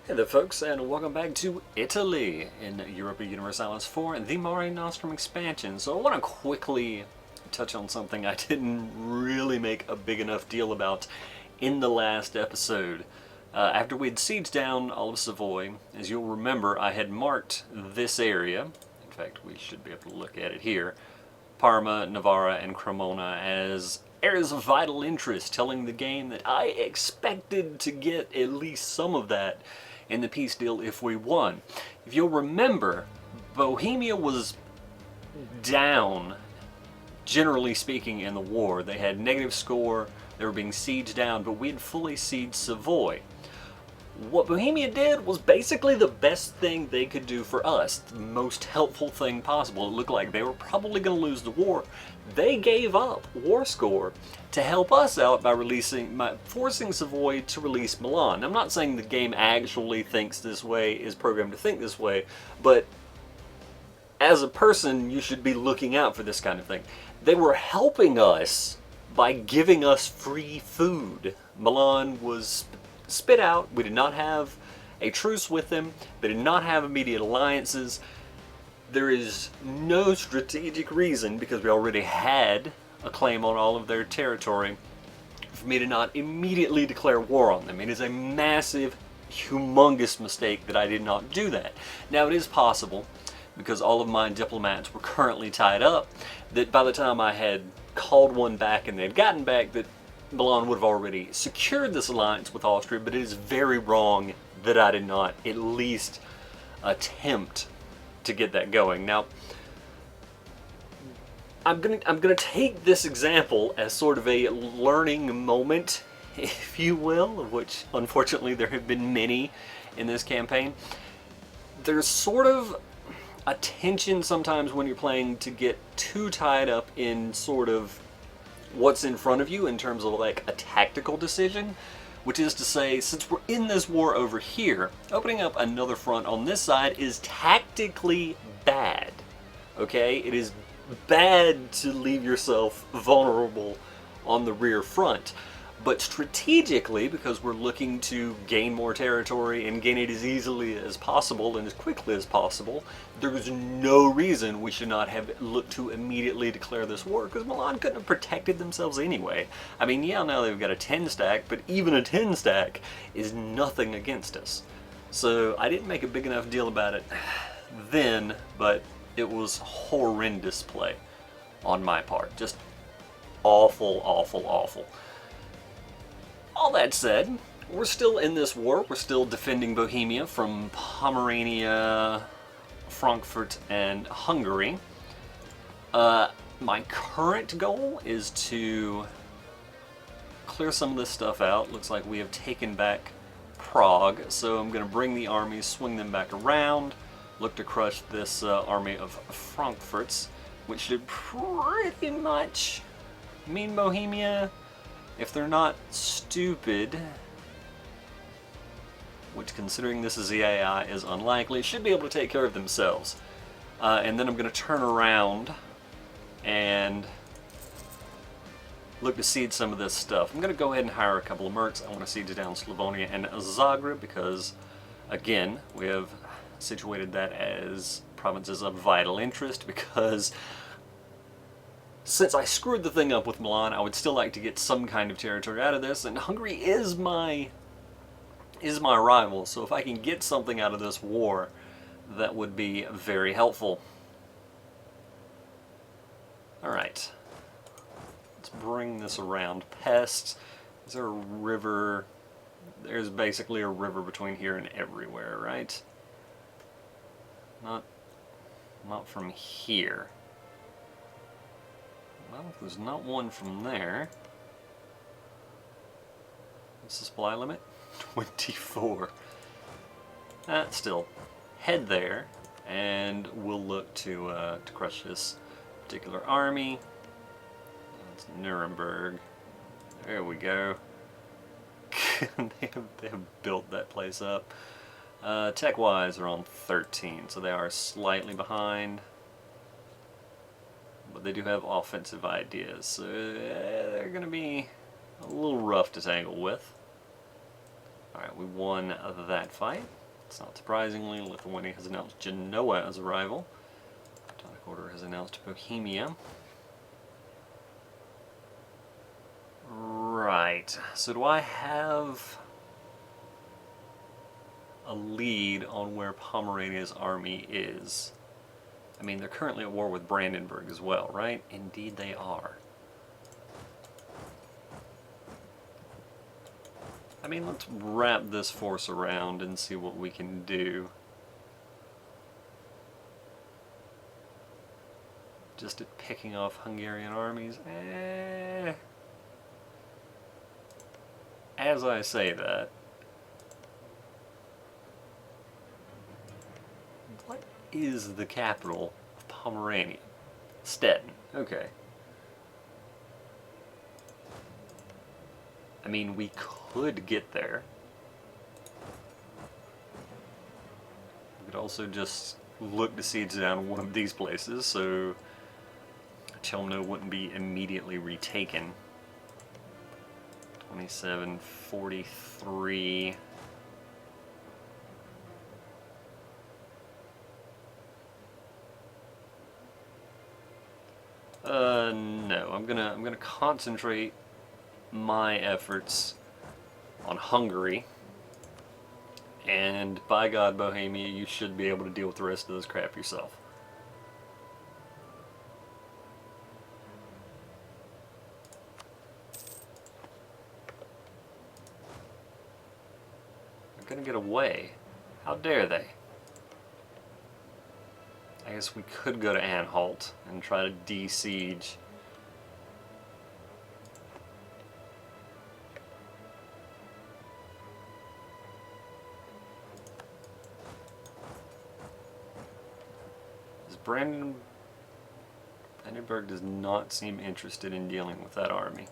Hey there folks, and welcome back to Italy in Europa Universalis IV, the Mare Nostrum expansion. So I want to quickly touch on something I didn't really make a big enough deal about in the last episode. After we'd sieged down all of Savoy, as you'll remember, I had marked this area. In fact, we should be able to look at it here. Parma, Novara, and Cremona as areas of vital interest, telling the game that I expected to get at least some of that in the peace deal if we won. If you'll remember, Bohemia was down, generally speaking, in the war. They had negative score, they were being sieged down, but we had fully sieged Savoy. What Bohemia did was basically the best thing they could do for us, the most helpful thing possible. It looked like they were probably going to lose the war. They gave up war score to help us out by forcing Savoy to release Milan. I'm not saying the game actually thinks this way, is programmed to think this way, but as a person, you should be looking out for this kind of thing. They were helping us by giving us free food. Milan was spit out. We did not have a truce with them. They did not have immediate alliances. There is no strategic reason, because we already had a claim on all of their territory, for me to not immediately declare war on them. It is a massive, humongous mistake that I did not do that. Now, it is possible, because all of my diplomats were currently tied up, that by the time I had called one back and they'd gotten back, that Milan would have already secured this alliance with Austria, but it is very wrong that I did not at least attempt to get that going. Now, I'm gonna take this example as sort of a learning moment, if you will, of which unfortunately there have been many in this campaign. There's sort of a tension sometimes when you're playing to get too tied up in sort of what's in front of you in terms of like a tactical decision, which is to say, since we're in this war over here, opening up another front on this side is tactically bad. Okay? It is bad to leave yourself vulnerable on the rear front. But strategically, because we're looking to gain more territory and gain it as easily as possible and as quickly as possible, there's no reason we should not have looked to immediately declare this war, because Milan couldn't have protected themselves anyway. I mean, yeah, now they've got a 10 stack, but even a 10 stack is nothing against us. So I didn't make a big enough deal about it then, but it was horrendous play on my part. Just awful, awful, awful. All that said, we're still in this war. We're still defending Bohemia from Pomerania, Frankfurt, and Hungary. My current goal is to clear some of this stuff out. Looks like we have taken back Prague, so I'm going to bring the armies, swing them back around, look to crush this army of Frankfurts, which should pretty much mean Bohemia, if they're not stupid, which considering this is the AI is unlikely, should be able to take care of themselves. And then I'm going to turn around and look to siege some of this stuff. I'm going to go ahead and hire a couple of mercs. I want to siege down Slavonia and Zagreb because, again, we have situated that as provinces of vital interest, because since I screwed the thing up with Milan, I would still like to get some kind of territory out of this, and Hungary is my rival, so if I can get something out of this war, that would be very helpful. Alright. Let's bring this around. Pest. Is there a river? There's basically a river between here and everywhere, right? Not from here. Well, if there's not one from there. What's the supply limit? 24. Still, head there, and we'll look to crush this particular army. That's Nuremberg. There we go. they have built that place up. Tech-wise, they're on 13, so they are slightly behind. But they do have offensive ideas, so they're going to be a little rough to tangle with. Alright, we won that fight. It's not surprisingly, Lithuania has announced Genoa as a rival. Teutonic Order has announced Bohemia. Right, so do I have a lead on where Pomerania's army is? I mean, they're currently at war with Brandenburg as well, right? Indeed they are. I mean, let's wrap this force around and see what we can do. Just at picking off Hungarian armies? As I say that, what is the capital of Pomerania? Stettin. Okay. I mean, we could get there. We could also just look to siege down one of these places, so Chelmno wouldn't be immediately retaken. 2743. No, I'm gonna concentrate my efforts on Hungary, and by God, Bohemia, you should be able to deal with the rest of this crap yourself. They're gonna get away. How dare they? I guess we could go to Anhalt and try to de-siege. Brandenburg does not seem interested in dealing with that army.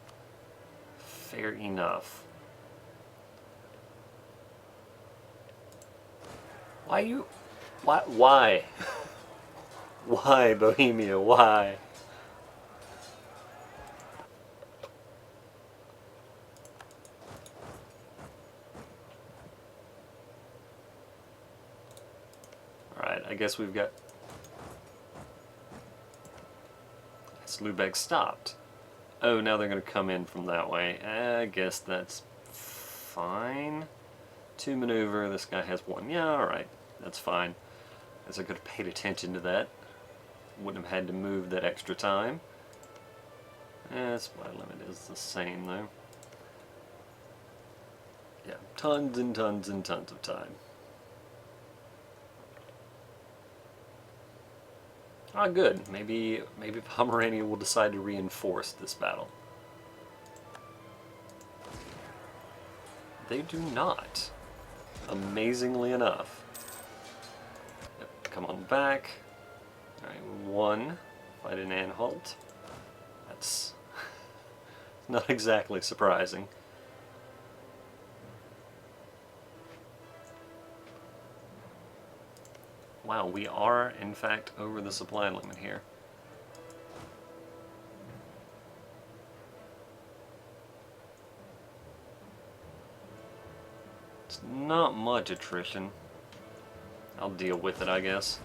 Fair enough. Why? Why, Bohemia? Why? Alright, I guess we've got... Lubeck stopped. Oh, now they're going to come in from that way. I guess that's fine. 2 maneuver, this guy has 1. Yeah, alright, that's fine. As I could have paid attention to that. Wouldn't have had to move that extra time. Supply limit is the same though. Yeah, tons and tons and tons of time. Ah, good. Maybe Pomerania will decide to reinforce this battle. They do not. Amazingly enough. Yep, come on back. Alright, 1. Fight in Anhalt. That's not exactly surprising. Wow, we are, in fact, over the supply limit here. It's not much attrition. I'll deal with it, I guess.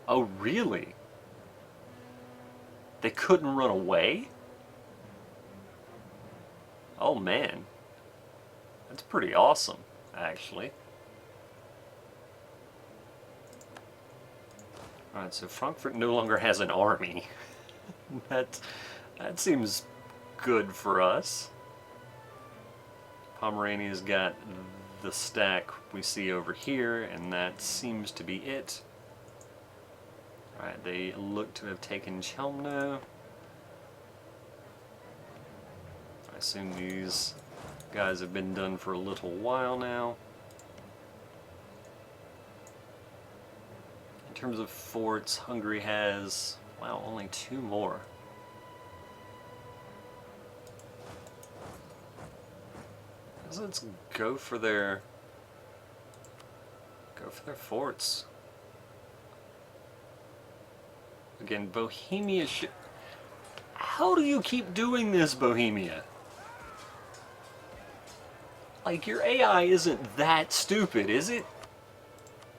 Oh, really? They couldn't run away? Oh man. That's pretty awesome, actually. Alright, so Frankfurt no longer has an army. That seems good for us. Pomerania's got the stack we see over here, and that seems to be it. Alright, they look to have taken Chelmno. I assume these guys have been done for a little while now. In terms of forts, Hungary has, wow, only 2 more. So let's go for their Go for their forts. Again, Bohemia should... How do you keep doing this, Bohemia? Like, your AI isn't that stupid, is it?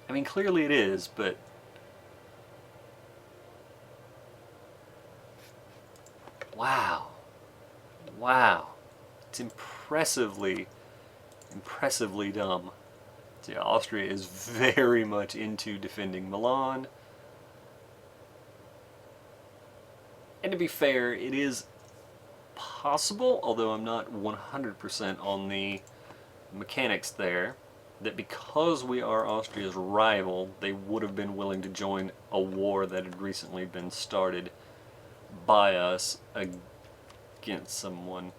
I mean, clearly it is, but... Wow. Wow. It's impressively dumb. So yeah, Austria is very much into defending Milan. And to be fair, it is possible, although I'm not 100% on the mechanics there, that because we are Austria's rival, they would have been willing to join a war that had recently been started by us against someone.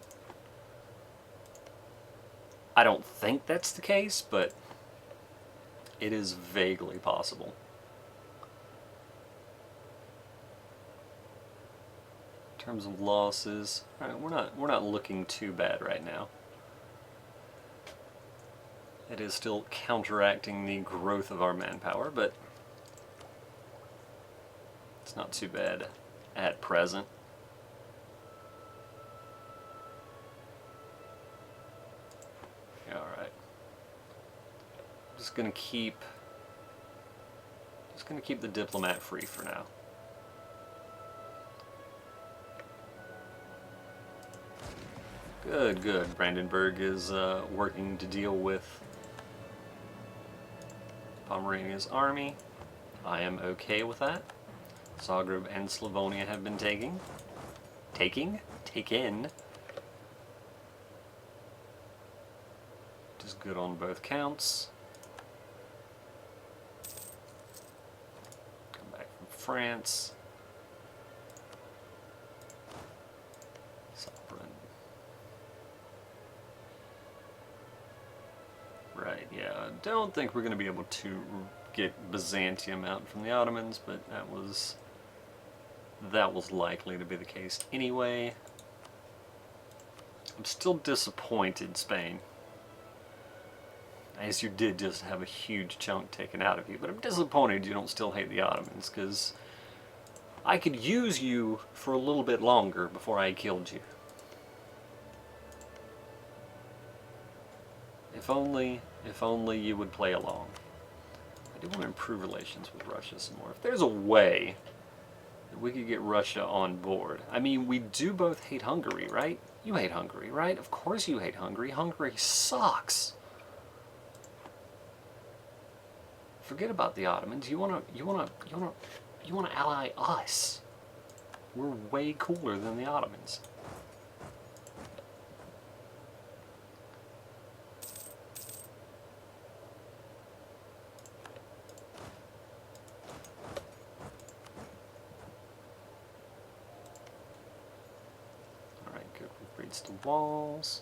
I don't think that's the case, but it is vaguely possible. In terms of losses, right, we're not looking too bad right now. It is still counteracting the growth of our manpower, but it's not too bad at present. Yeah, all right. Just gonna keep the diplomat free for now. Good, good. Brandenburg is working to deal with Pomerania's army. I am okay with that. Zagreb and Slavonia have been taken. Which is good on both counts. Come back from France. Right, yeah, I don't think we're going to be able to get Byzantium out from the Ottomans, but that was likely to be the case anyway. I'm still disappointed, Spain. As you did just have a huge chunk taken out of you, but I'm disappointed you don't still hate the Ottomans, because I could use you for a little bit longer before I killed you. If only you would play along. I do want to improve relations with Russia some more. If there's a way that we could get Russia on board. I mean, we do both hate Hungary, right? You hate Hungary, right? Of course you hate Hungary. Hungary sucks. Forget about the Ottomans. You wanna ally us. We're way cooler than the Ottomans. The walls.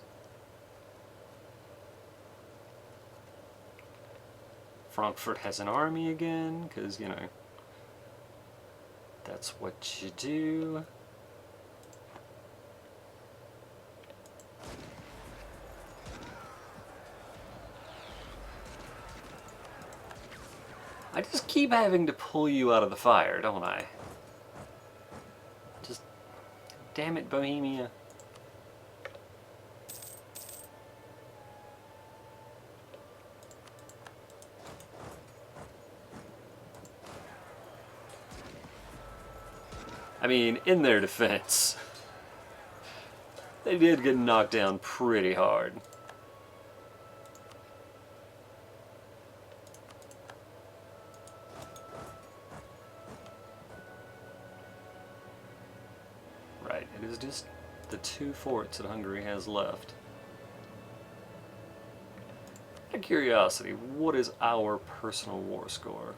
Frankfurt has an army again, because, you know, that's what you do. I just keep having to pull you out of the fire, don't I? Just, damn it, Bohemia. I mean, in their defense, they did get knocked down pretty hard. Right, it is just the 2 forts that Hungary has left. Out of curiosity, what is our personal war score?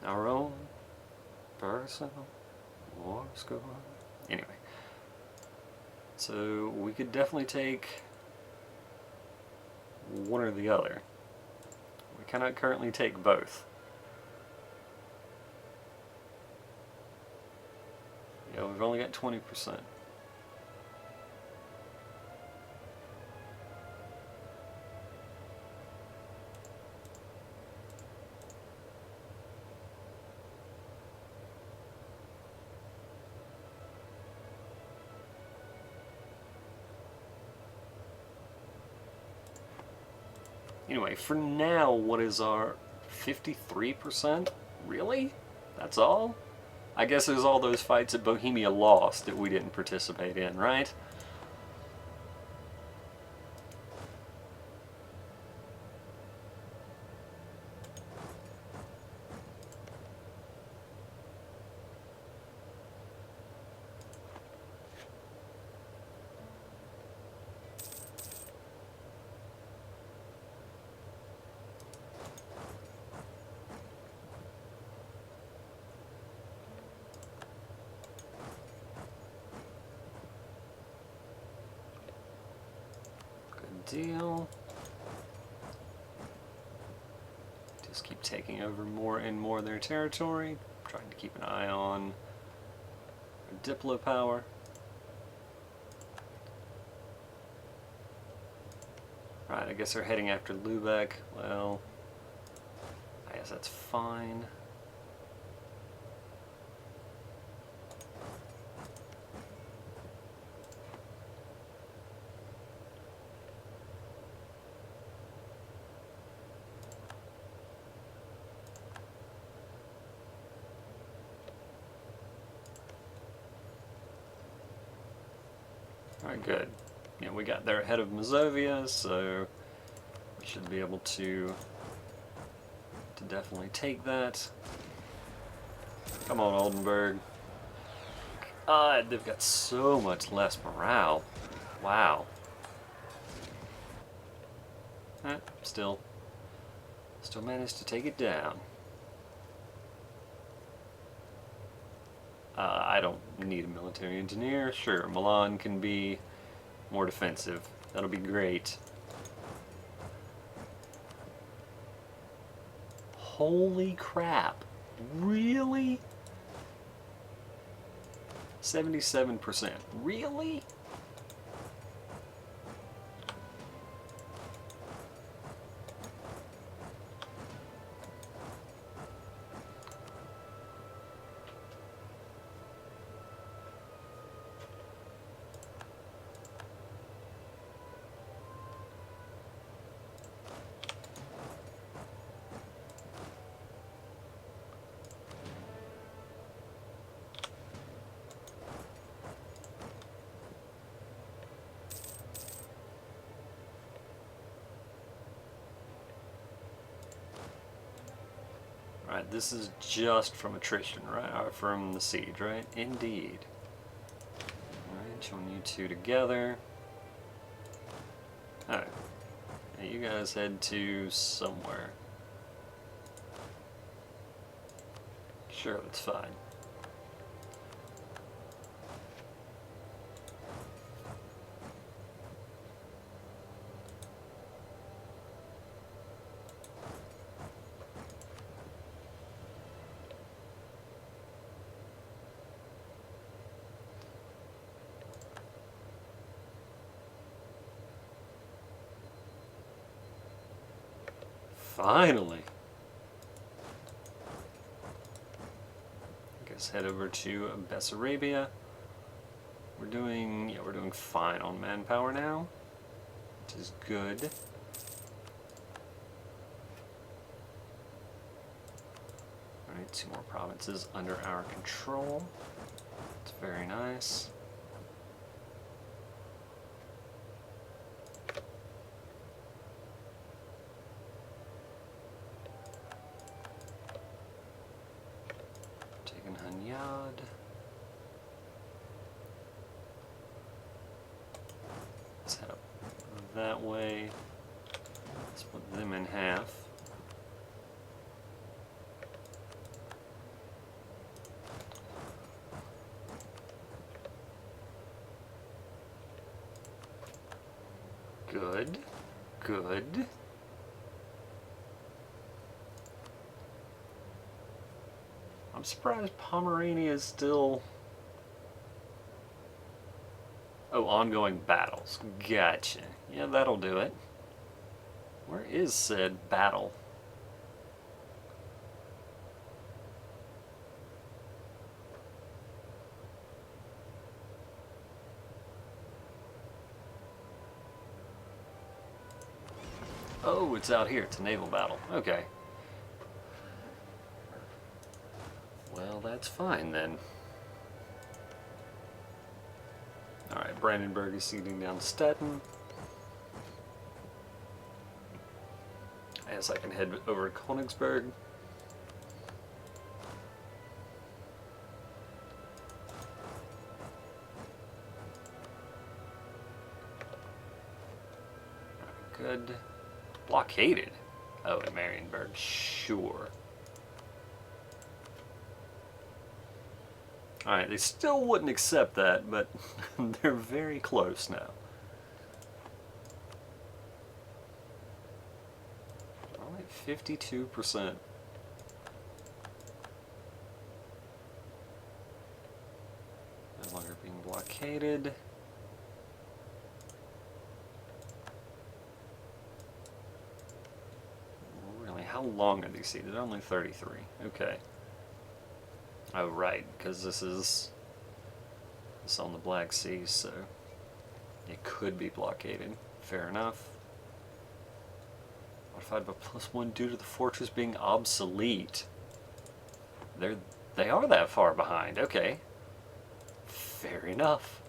Our own personal war score? Anyway. So we could definitely take one or the other. We cannot currently take both. Yeah, we've only got 20%. Anyway, for now, what is our 53%? Really? That's all? I guess it was all those fights that Bohemia lost that we didn't participate in, right? Deal. Just keep taking over more and more of their territory, trying to keep an eye on our Diplo power. Right, I guess they're heading after Lubeck. Well, I guess that's fine. Alright, good. Yeah, we got there ahead of Mazovia, so we should be able to definitely take that. Come on, Oldenburg. God, they've got so much less morale. Wow. Still managed to take it down. I don't need a military engineer. Sure, Milan can be more defensive. That'll be great. Holy crap. Really? 77%. Really? Right, this is just from attrition, right? Or from the siege, right? Indeed. Alright, join you two together. Alright. Now you guys head to somewhere. Sure, that's fine. Finally! I guess head over to Bessarabia. We're doing fine on manpower now, which is good. Alright, 2 more provinces under our control. It's very nice. Taking Hanyad. Let's head up that way. Split them in half. Good. Good. I'm surprised Pomerania is still... Oh, ongoing battles. Gotcha. Yeah, that'll do it. Where is said battle? Oh, it's out here. It's a naval battle. Okay. Well, that's fine then. Alright, Brandenburg is sieging down Stettin. I guess I can head over to Königsberg. Good. Blockaded. Oh, in Marienburg, sure. Alright, they still wouldn't accept that, but they're very close now. Only 52%. No longer being blockaded. Really, how long are these seated? Only 33. Okay. Oh, right, because this is on the Black Sea, so it could be blockaded. Fair enough. Modified by +1 due to the fortress being obsolete. They are that far behind. Okay. Fair enough.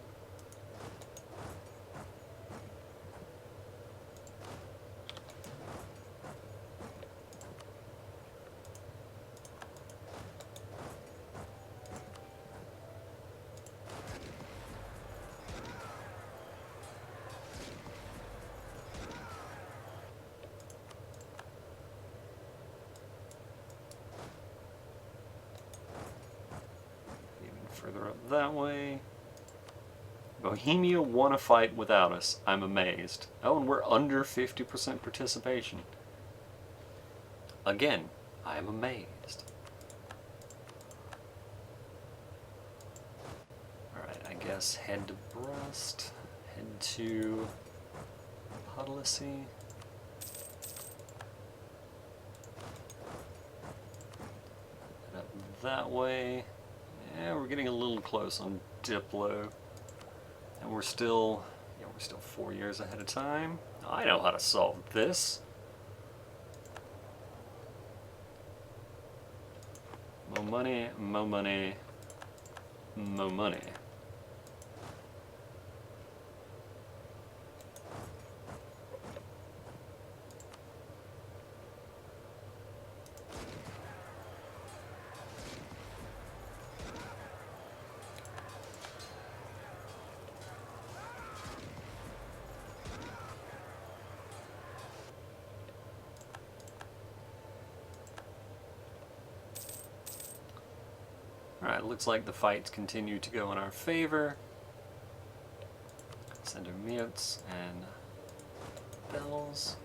Further up that way. Bohemia won a fight without us. I'm amazed. Oh, and we're under 50% participation. Again, I am amazed. Alright, I guess head to Brest. Head to Podlasie. Head up that way. Yeah, we're getting a little close on Diplo. And we're still 4 years ahead of time. I know how to solve this. More money, more money, more money. Alright, looks like the fights continue to go in our favor. Send Mutes and Bells.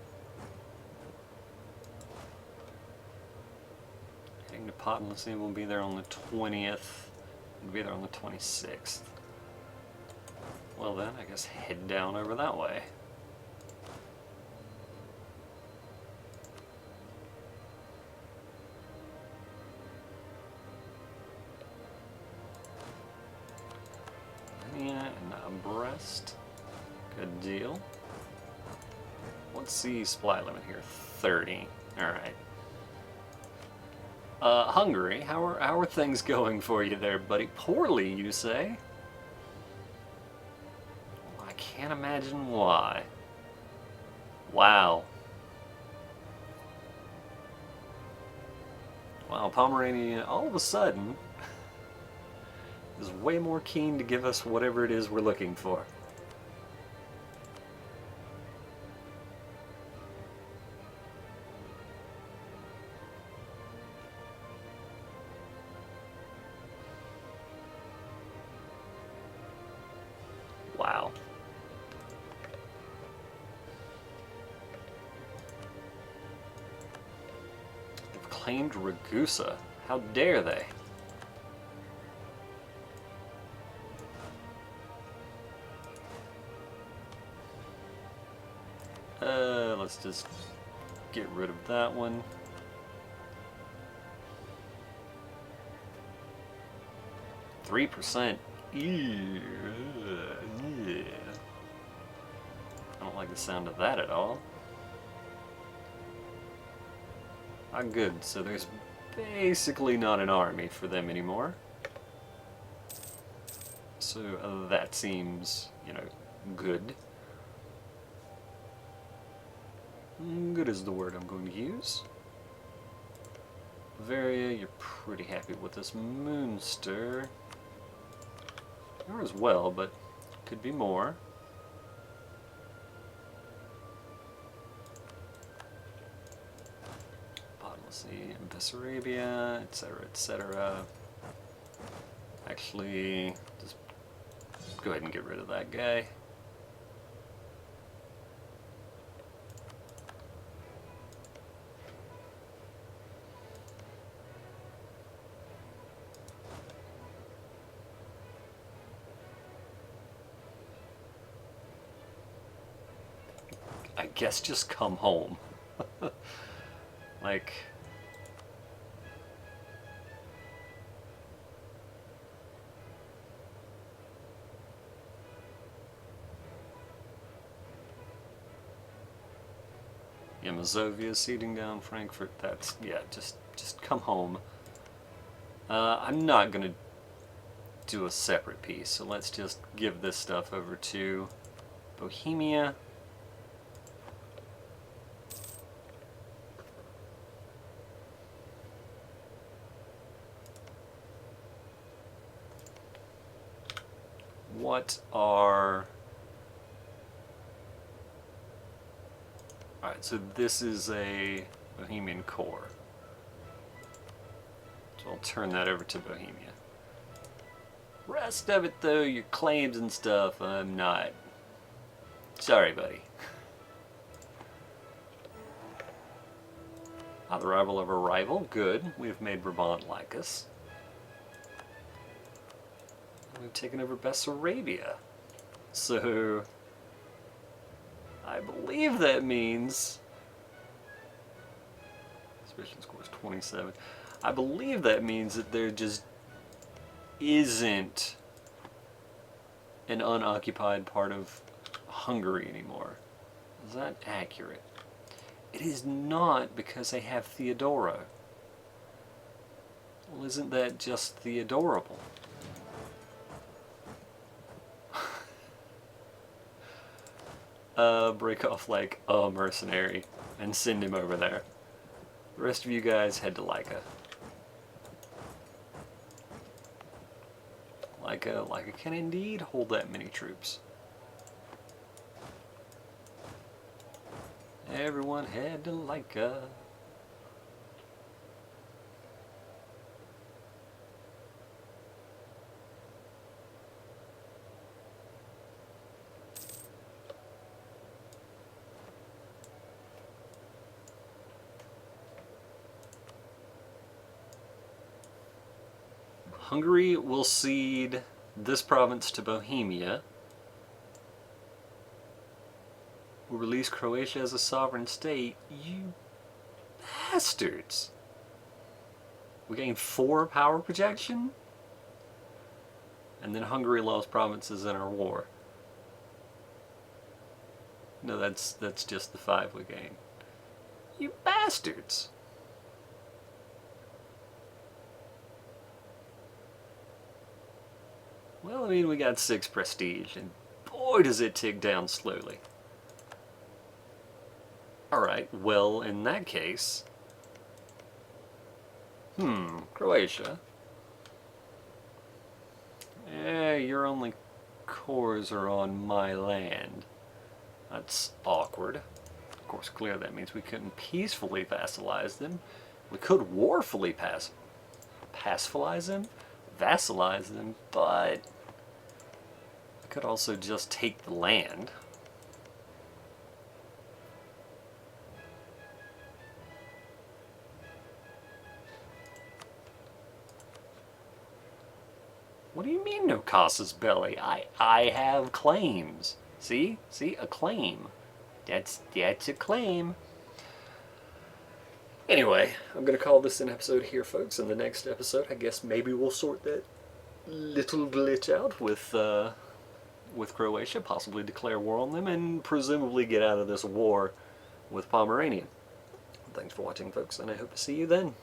Heading to Podlasie, we'll be there on the 20th. We'll be there on the 26th. Well then, I guess head down over that way. And Brest. Good deal. What's the supply limit here? 30. Alright. Hungary, how are things going for you there, buddy? Poorly, you say? Well, I can't imagine why. Wow. Wow, Pomerania, all of a sudden, is way more keen to give us whatever it is we're looking for. Wow. They've claimed Ragusa. How dare they? Let's just get rid of that one. %. Ew. I don't like the sound of that at all. Ah, good. So there's basically not an army for them anymore. So that seems, you know, good. Good is the word I'm going to use. Bavaria, you're pretty happy with this. Münster. You're as well, but could be more. Let's see, Bessarabia, etc., etc. Actually, just go ahead and get rid of that guy. I guess just come home. Like... Yeah, Mazovia ceding down Frankfurt, that's, yeah, just come home. I'm not going to do a separate piece, so let's just give this stuff over to Bohemia. What are... Alright, so this is a Bohemian core. So I'll turn that over to Bohemia. Rest of it though, your claims and stuff, I'm not. Sorry, buddy. The rival of a rival, good. We've made Brabant like us. We've taken over Bessarabia. So... I believe that means... Suspicion score is 27. I believe that means that there just isn't an unoccupied part of Hungary anymore. Is that accurate? It is not, because they have Theodora. Well, isn't that just Theodorable? Break off like a mercenary and send him over there. The rest of you guys head to Laika. Laika can indeed hold that many troops. Everyone head to Laika. Hungary will cede this province to Bohemia. Will release Croatia as a sovereign state. You bastards! We gain 4 power projection? And then Hungary lost provinces in our war. No, that's just the 5 we gain. You bastards! Well, I mean, we got 6 prestige, and boy does it tick down slowly. Alright, well, in that case... Croatia. Your only cores are on my land. That's awkward. Of course, clearly that means we couldn't peacefully vassalize them. We could warfully pacifize them? Vassalize them, but I could also just take the land. What do you mean no casus belli? I have claims. See? See? A claim. That's a claim. Anyway, I'm going to call this an episode here, folks. In the next episode, I guess maybe we'll sort that little glitch out with Croatia, possibly declare war on them, and presumably get out of this war with Pomerania. Thanks for watching, folks, and I hope to see you then.